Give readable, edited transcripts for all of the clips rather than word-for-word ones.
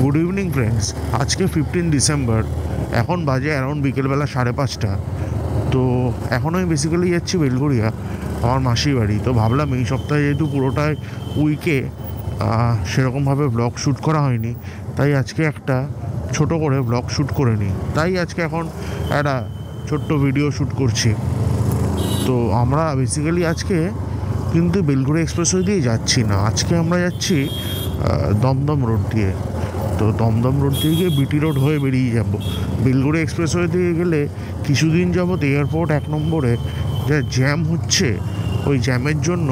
Good evening friends. আজকে 15 December, এখন বাজে অ্যারাউন্ড বিকেলবেলা 5:30। তো এখন আমি বেসিক্যালি যাচ্ছি বেলঘরিয়া, আমার মাসির বাড়ি। তো ভাবলাম এই সপ্তাহে যেহেতু পুরোটাই উইকে সেরকমভাবে ব্লগ শ্যুট করা হয়নি, তাই আজকে একটা ছোট করে ব্লগ শ্যুট করে নিই। তাই আজকে এখন একটা ছোট্ট ভিডিও শ্যুট করছি। তো আমরা বেসিক্যালি আজকে কিন্তু বেলঘরিয়া এক্সপ্রেসওয়ে দিয়ে যাচ্ছি না, আজকে আমরা যাচ্ছি দমদম রোড দিয়ে। তো দমদম রোড দিয়ে গিয়ে বিটি রোড হয়ে বেরিয়ে যাব। বেলঘরিয়া এক্সপ্রেসওয়ে দিয়ে গেলে কিছুদিন যাবৎ এয়ারপোর্ট 1 নম্বরে যা জ্যাম হচ্ছে, ওই জ্যামের জন্য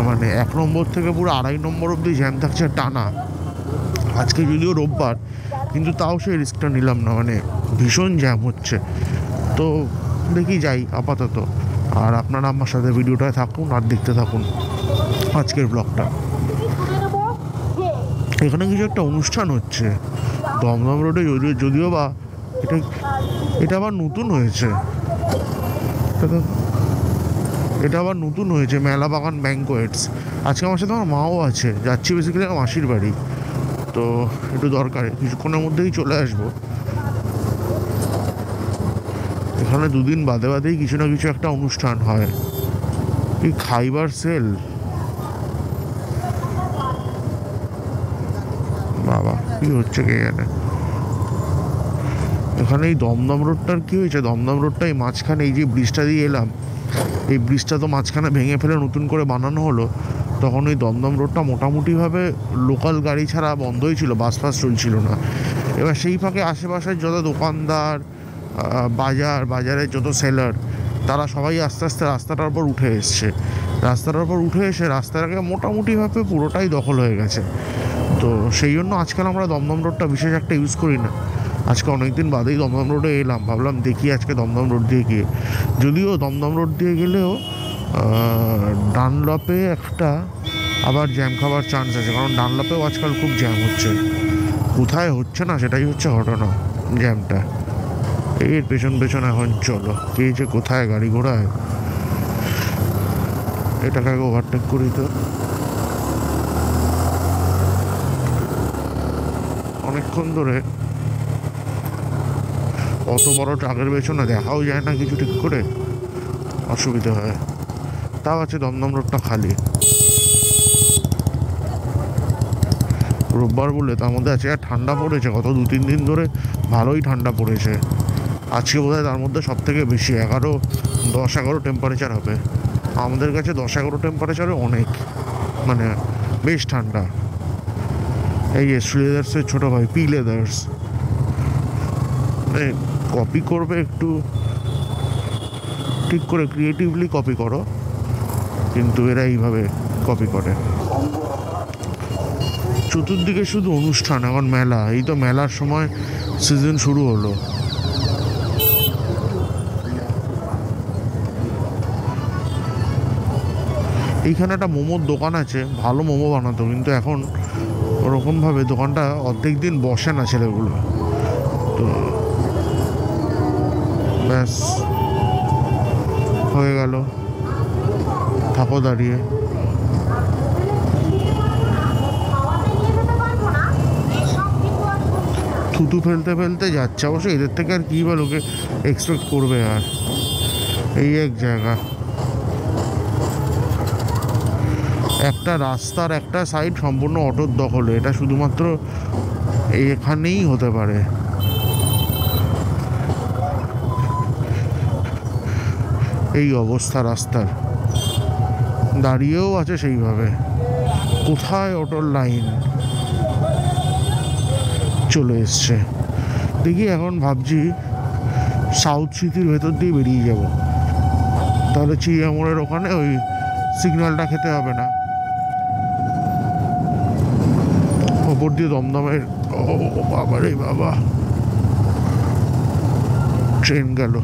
মানে 1 নম্বর থেকে পুরো 2.5 নম্বর অবধি জ্যাম থাকছে টানা। আজকে যদিও রোববার, কিন্তু তাও সেই রিস্কটা নিলাম না, মানে ভীষণ জ্যাম হচ্ছে। তো দেখি যাই আপাতত। আর আপনারা আমার সাথে ভিডিওটায় থাকুন আর দেখতে থাকুন আজকের ব্লগটা। এখানে কিছু একটা অনুষ্ঠান হচ্ছে দমদম রোডে, যদিও বা এটা আবার নতুন হয়েছে। এটা আবার নতুন হয়েছে মেলা বাগান ব্যাঙ্কোয়েটস। আজকে আমার সাথে আমার মাও আছে, যাচ্ছি বেসিক্যালি আমার মাসির বাড়ি। তো একটু দরকার, কিছুক্ষণের মধ্যেই চলে আসবো। এখানে 2 দিন বাদে বাদেই কিছু না কিছু একটা অনুষ্ঠান হয়। এই খাইবার সেল, বাবা কি হচ্ছে কে জানে। এখানে এই দমদম রোডটার কি হয়েছে, দমদম রোডটাই মাঝখানে এই যে ব্রিজটা দিয়ে এলাম, এই ব্রিজটা তো মাঝখানে ভেঙে ফেলে নতুন করে বানানো হলো। তখন ওই দমদম রোডটা মোটামুটিভাবে লোকাল গাড়ি ছাড়া বন্ধই ছিল, বাস ফাস চলছিল না। এবার সেই ফাঁকে আশেপাশের যত দোকানদার, বাজারের যত সেলার, তারা সবাই আস্তে আস্তে রাস্তাটার উপর উঠে এসছে। রাস্তাটার উপর উঠে এসে রাস্তাটাকে মোটামুটিভাবে পুরোটাই দখল হয়ে গেছে। তো সেই জন্য আজকাল আমরা দমদম রোডটা বিশেষ একটা ইউজ করি না। আজকে অনেকদিন বাদেই দমদম রোডে এলাম, ভাবলাম দেখি আজকে দমদম রোড দিয়ে গিয়ে। যদিও দমদম রোড দিয়ে গেলেও ডানলপে একটা আবার জ্যাম খাবার চান্স আছে, কারণ ডানলপেও আজকাল খুব জ্যাম হচ্ছে। কোথায় হচ্ছে না সেটাই হচ্ছে ঘটনা, জ্যামটা। এর পেছন পেছন এখন চলো, কে যে কোথায় গাড়ি ঘোড়ায়। এটাকে ওভারটেক করি তো। অনেকক্ষণ ধরে অত বড় ট্রাকের পেছনে দেখাও যায় না কিছু ঠিক করে, অসুবিধা হয়। তাও আছে দমদম রোডটা খালি, রোববার বলে তার মধ্যে আছে। আর ঠান্ডা পড়েছে, গত 2-3 দিন ধরে ভালোই ঠান্ডা পড়েছে। আজকে বোধহয় তার মধ্যে সব থেকে বেশি 10-11 টেম্পারেচার হবে। আমাদের কাছে 10-11 টেম্পারেচারে অনেক, মানে বেশ ঠান্ডা। এই শ্রীলেদার্সের ছোটো ভাই পি লেদার্স, মানে কপি করবে একটু ঠিক করে, ক্রিয়েটিভলি কপি করো, কিন্তু এরা এইভাবে কপি করে। চতুর্দিকে শুধু অনুষ্ঠান, এখন মেলা। এই তো মেলার সময় সিজন শুরু হলো। এইখানে একটা মোমোর দোকান আছে, ভালো মোমো বানাতো, কিন্তু এখন ওরকমভাবে দোকানটা অর্ধেক দিন বসে না ছেলেগুলো। তো ব্যাস হয়ে গেল, থাকো দাঁড়িয়ে। থুতু ফেলতে ফেলতে যাচ্ছে, অবশ্য এদের থেকে আর কী বা লোকে এক্সপেক্ট করবে। আর এই এক জায়গা, একটা রাস্তার একটা সাইড সম্পূর্ণ অটোর দখলে। এটা শুধুমাত্র এখানেই হতে পারে। এই অবস্থা রাস্তার, দাঁড়িয়েও আছে সেইভাবে। কোথায় অটোর লাইন চলে এসছে। দেখি এখন ভাবছি সাউথ সিটির ভেতর দিয়ে বেরিয়ে যাব, তাহলে চিড়িয়ামোড়ের ওখানে ওই সিগন্যালটা খেতে হবে না। ওপর দিয়ে দমদমের, ও বাবা রে বাবা, ট্রেন গেল।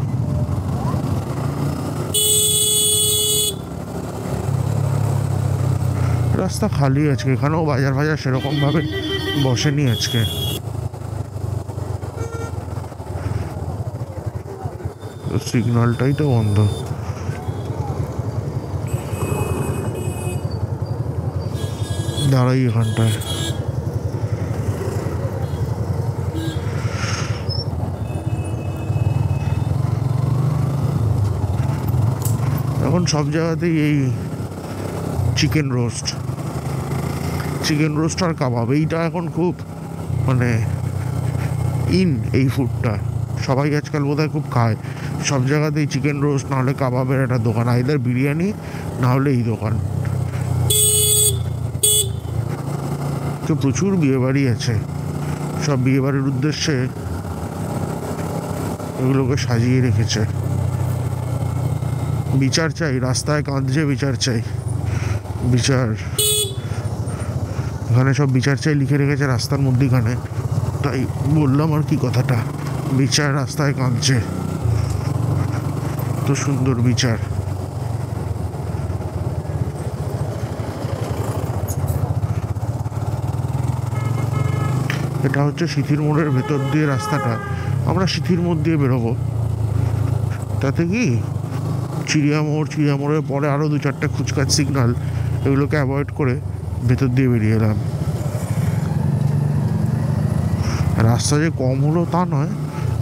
রাস্তা খালি আজকে, এখানেও বাজার সেরকমভাবে বসেনি আজকে। সিগন্যালটাই তো বন্ধ। দাঁড়াই এখানটায়। সব জায়গাতেই এই চিকেন রোস্ট আর কাবাব, এইটা এখন খুব মানে এই ফুডটা সবাই আজকাল বোধহয় খুব খায়। সব জায়গাতেই চিকেন রোস্ট, নাহলে কাবাবের একটা দোকান, আইদার বিরিয়ানি না হলে এই দোকান। তো প্রচুর বিয়েবাড়ি আছে, সব বিয়েবাড়ির উদ্দেশ্যে এগুলোকে সাজিয়ে রেখেছে। বিচার চাই, রাস্তায় কাঁদছে বিচার চাই, বিচার, এখানে সব বিচার চাই লিখে রেখেছে রাস্তার মধ্যেখানে, তাই বললাম আর কি কথাটা। বিচার রাস্তায় কাঁদছে, তো সুন্দর বিচার। এটা হচ্ছে সিথির মোড়ের ভেতর দিয়ে রাস্তাটা, আমরা সিথির মোড় দিয়ে বেরোবো। তাতে কি চিড়িয়ামোড়ের পরে আরও 2-4টে কুচকাচ সিগনাল, এগুলোকে অ্যাভয়েড করে ভেতর দিয়ে বেরিয়ে এলাম। রাস্তা যে কম হলো তা নয়,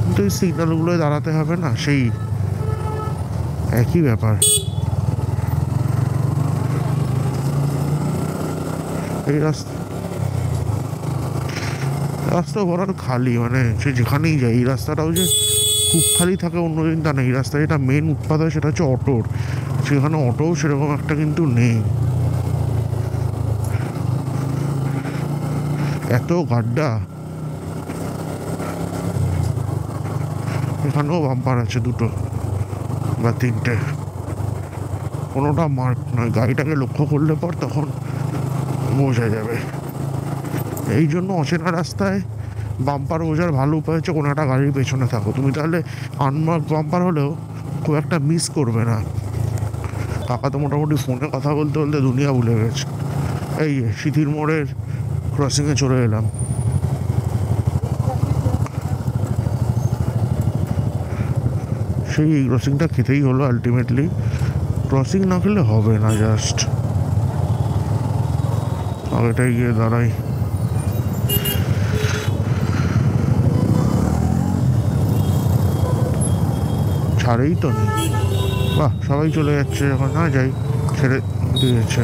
কিন্তু এই সিগন্যালগুলোয় দাঁড়াতে হবে না, সেই একই ব্যাপার। এই রাস্তা ভরার খালি, মানে সে যেখানেই যায়, এই রাস্তাটাও যে খুব খালি থাকে অন্যদিন তা নেই। এই রাস্তায় যেটা মেন উৎপাদ হয় সেটা হচ্ছে অটোর, সেখানে অটোও সেরকম একটা কিন্তু নেই। এত গাড্ডা, এখানেও বাম্পার আছে 2 বা 3টে, কোনোটা মার্ক নয়। গাড়িটাকে লক্ষ্য করলে পর তখন বোঝা যাবে। এই জন্য অচেনা রাস্তায় বাম্পার বোঝার ভালো উপায় হচ্ছে কোনো একটা গাড়ির পেছনে থাকো, তুমি তাহলে আনমার্ক বাম্পার হলেও খুব একটা মিস করবে না। কাকা তো মোটামুটি ফোনে কথা বলতে বলতে দুনিয়া ভুলে গেছে। এই সিথির মোড়ের ক্রসিংয়ে চলে এলাম। সেই ক্রসিংটা খেতেই হলো আলটিমেটলি, ক্রসিং না খেলে হবে না। জাস্ট আগেটাই গিয়ে দাঁড়াই। ছাড়েই তো নেই, বাহ সবাই চলে যাচ্ছে যখন, না যাই, ছেড়ে দিয়েছে।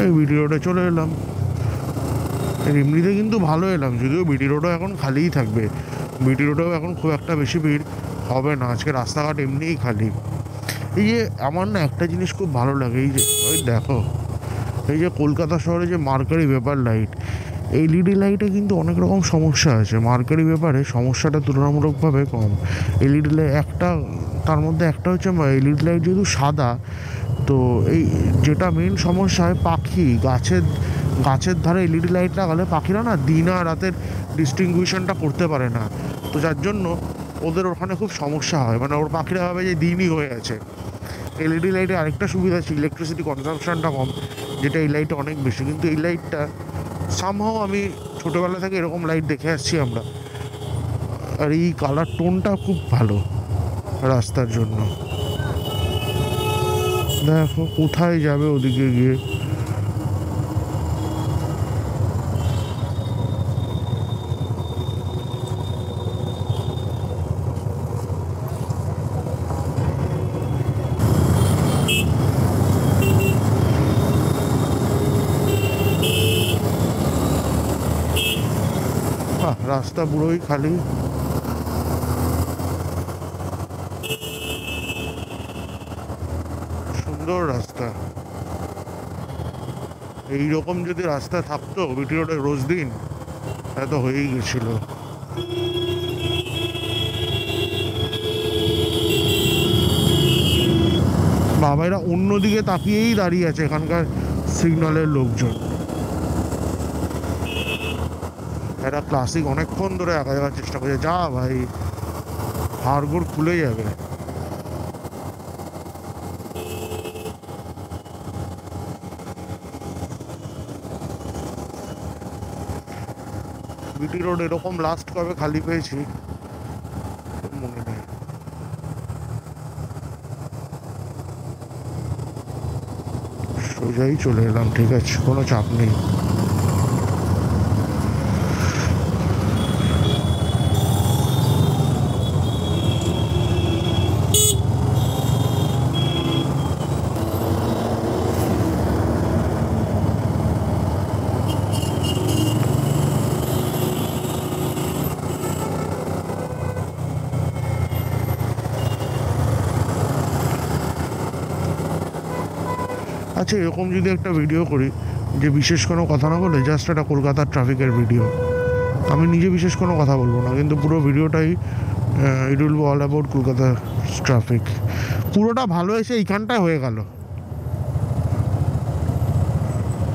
এই বিডি রোডে চলে এলাম। এমনিতে কিন্তু ভালো এলাম, যদিও বিডি রোডও এখন খালিই থাকবে। বিডি রোডেও এখন খুব একটা বেশি ভিড় হবে না, আজকে রাস্তাঘাট এমনিই খালি। এই যে আমার না একটা জিনিস খুব ভালো লাগে, এই যে ওই দেখো, এই যে কলকাতা শহরে যে মার্কারি ভেপার লাইট, এলইডি লাইটে কিন্তু অনেক রকম সমস্যা আছে, মার্কারি ভেপারে সমস্যাটা তুলনামূলকভাবে কম। এলইডি লাইট একটা, তার মধ্যে একটা হচ্ছে এলইডি লাইট যেহেতু সাদা, তো এই যেটা মেন সমস্যা হয়, পাখি গাছের ধারে এলইডি লাইট লাগালে পাখিরা না দিন আর রাতের ডিস্টিংগুইশনটা করতে পারে না, তো যার জন্য ওদের ওখানে খুব সমস্যা হয়, মানে ওর পাখিরা ভাবে যে দিনই হয়ে আছে। এলইডি লাইটে আরেকটা সুবিধা আছে, ইলেকট্রিসিটি কনজাম্পশনটা কম, যেটা এই লাইটে অনেক বেশি। কিন্তু এই লাইটটা সামহাও, আমি ছোটোবেলা থেকে এরকম লাইট দেখে আসছি আমরা, আর এই কালার টোনটা খুব ভালো রাস্তার জন্য। দেখো কোথায় যাবে ওদিকে গিয়ে। রাস্তা পুরোই খালি, সুন্দর রাস্তা। এইরকম যদি রাস্তা থাকতো বিটি রোডে রোজ দিন, তাহলে তো হয়েই গেছিল। বাবাইরা অন্যদিকে তাকিয়েই দাঁড়িয়ে আছে এখানকার সিগন্যালের লোকজন। একটা ক্লাসিক অনেকক্ষণ ধরে একা যাওয়ার চেষ্টা করছে, যা ভাই হাড়গোড় খুলে যাবে। বিটি রোড এরকম লাস্ট কবে খালি পেয়েছি মনে নেই। সোজাই চলে এলাম, ঠিক আছে, কোনো চাপ নেই। আচ্ছা, এরকম যদি একটা ভিডিও করি যে বিশেষ কোনো কথা না বলে জাস্ট একটা কলকাতার ট্রাফিকের ভিডিও, আমি নিজে বিশেষ কোনো কথা বলবো না, কিন্তু পুরো ভিডিওটাই it will be all about কলকাতার ট্রাফিক। পুরোটা ভালো এসে এইখানটায় হয়ে গেল,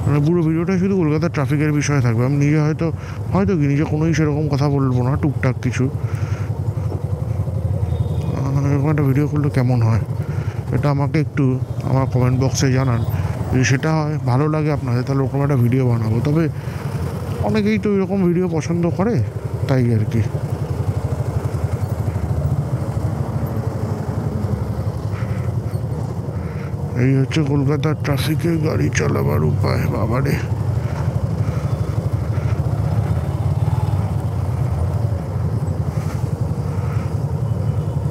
মানে পুরো ভিডিওটা শুধু কলকাতার ট্রাফিকের বিষয়ে থাকবে। আমি নিজে হয়তো কি নিজে কোনোই সেরকম কথা বলবো না, টুকটাক কিছু। এরকম একটা ভিডিও করলে কেমন হয় এটা আমাকে একটু আমার কমেন্ট বক্সে জানান। যদি সেটা হয় ভালো লাগে আপনাদের, তাহলে ওরকম একটা ভিডিও বানাবো। তবে অনেকেই তো এরকম ভিডিও পছন্দ করে, তাই আর কি। এই হচ্ছে কলকাতার ট্রাফিকে গাড়ি চালাবার উপায়। বাবারে,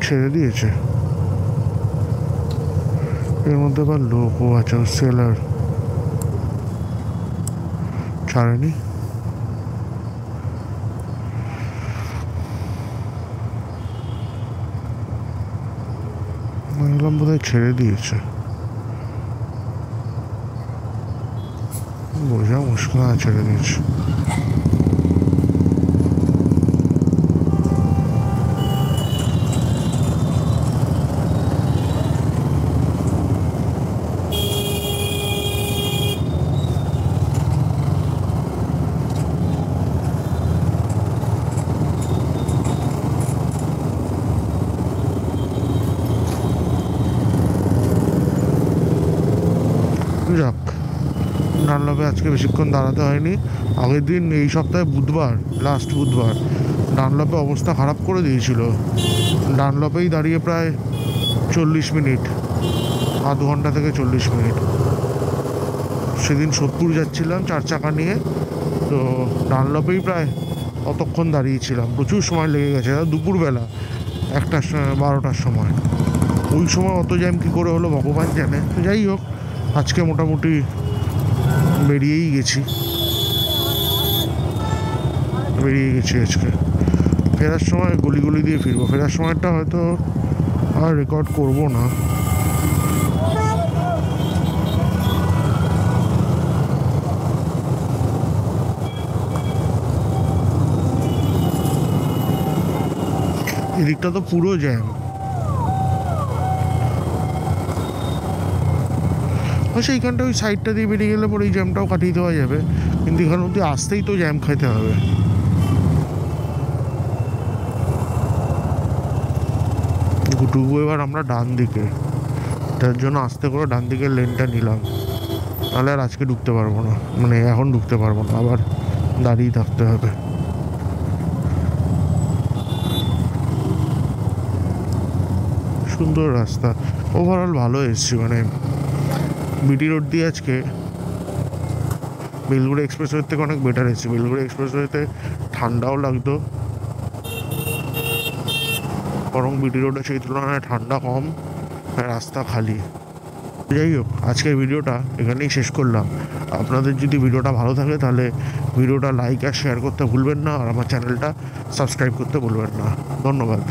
ছেড়ে দিয়েছে, এর মধ্যে আবার লোকও আছে, সেলার ছাড়েনি। বললাম বোধহয় ছেড়ে দিয়েছে, বোঝা মুশকিল। ছেড়ে দিয়েছে। যাক, ডানলপে আজকে বেশিক্ষণ দাঁড়াতে হয়নি। আগের দিন এই সপ্তাহে বুধবার, লাস্ট বুধবার, ডানলপে অবস্থা খারাপ করে দিয়েছিল। ডানলপেই দাঁড়িয়ে প্রায় 40 মিনিট, আধ ঘন্টা থেকে 40 মিনিট। সেদিন সোদপুর যাচ্ছিলাম 4 চাকা নিয়ে, তো ডানলপেই প্রায় অতক্ষণ দাঁড়িয়েছিলাম। প্রচুর সময় লেগে গেছে, দুপুরবেলা 1টা 12টার সময়। ওই সময় অত জ্যাম কী করে হলো ভগবান জানে। তো যাই হোক, আজকে মোটামুটি বেরিয়ে গেছি আজকে। ফেরার সময় গলি দিয়ে ফিরবো। ফেরার সময়টা হয়তো আর রেকর্ড করবো না। এদিকটা তো পুরো জ্যাম। সেইখানটা ওই সাইডটা দিয়ে বেরিয়ে গেলে পরে এই জ্যামটাও কাটিয়ে দেওয়া যাবে, কিন্তু এখানে অব্দি আসতেই তো জ্যাম খাইতে হবে। ঢুকবো এবার আমরা ডান দিকে, তার জন্য আস্তে করে ডান দিকের লেনটা নিলাম। তাহলে আর আজকে ঢুকতে পারবো না, মানে এখন ঢুকতে পারবো না, আবার দাঁড়িয়ে থাকতে হবে। সুন্দর রাস্তা, ওভারঅল ভালো এসছি। মানে বিটি রোড দিয়ে আজকে বেলগুড়ি এক্সপ্রেসওয়ের থেকে অনেক বেটার এসেছি। বেলগুড়ি এক্সপ্রেসওয়েতে ঠান্ডাও লাগতো, বরং বিটি রোডে সেই তুলনায় ঠান্ডা কম, রাস্তা খালি। যাই হোক, আজকের ভিডিওটা এখানেই শেষ করলাম। আপনাদের যদি ভিডিওটা ভালো থাকে তাহলে ভিডিওটা লাইক আর শেয়ার করতে ভুলবেন না, আর আমার চ্যানেলটা সাবস্ক্রাইব করতে ভুলবেন না। ধন্যবাদ।